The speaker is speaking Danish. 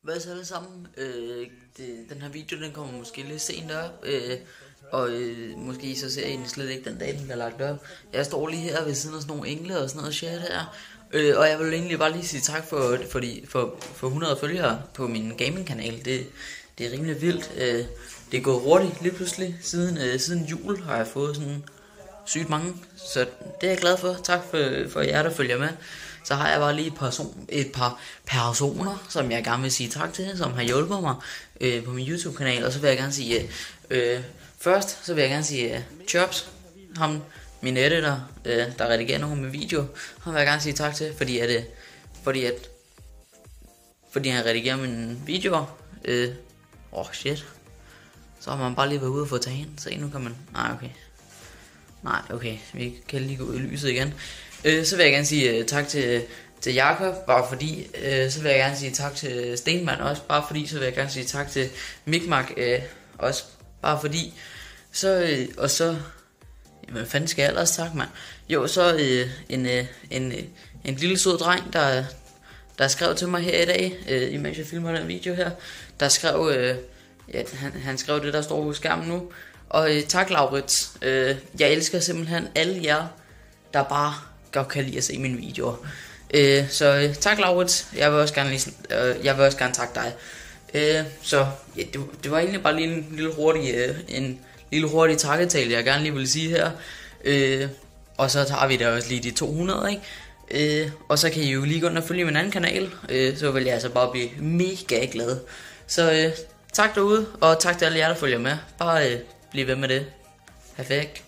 Hvad så alle sammen? Den her video den kommer måske lidt sent op, og måske så ser I den slet ikke den dag, den bliver lagt op. Jeg står lige her ved siden af sådan nogle engle og sådan noget shit her, og jeg vil egentlig bare lige sige tak for 100 følgere på min gaming-kanal. Det er rimelig vildt. Det er gået hurtigt lige pludselig. Siden jul har jeg fået sådan sygt mange, så det er jeg glad for. Tak for jer, der følger med. Så har jeg bare lige et par personer, som jeg gerne vil sige tak til, som har hjulpet mig på min YouTube-kanal. Og så vil jeg gerne sige, først så vil jeg gerne sige Chops, ham, min editor, der redigerer nogle af mine videoer. Ham vil jeg gerne sige tak til, fordi han redigerer mine videoer. Shit. Så har man bare lige været ude og få taget hen. Se, nu kan man... Nej, okay. Vi kan lige gå ud i lyset igen. Så vil jeg gerne sige tak til Jakob, bare fordi. Så vil jeg gerne sige tak til Stenman også, bare fordi. Så vil jeg gerne sige tak til Mikmak, også bare fordi. Og så... Hvad fanden skal jeg ellers tak, mand? Jo, så en lille sød dreng, der skrev til mig her i dag, imens jeg filmer den video her. Der skrev... han skrev det, der står på skærmen nu. Og tak, Laurits. Jeg elsker simpelthen alle jer, der bare godt kan lide at se mine videoer. Så tak, Laurits. Jeg vil også gerne takke dig. Så ja, det var egentlig bare lige en lille hurtig takketale, jeg gerne lige ville sige her. Og så tager vi da også lige de 200, ikke? Og så kan I jo lige gå ind og følge min anden kanal. Så vil jeg altså bare blive mega glad. Så tak derude, og tak til alle jer, der følger med. Bare bliv ved med det. Perfekt.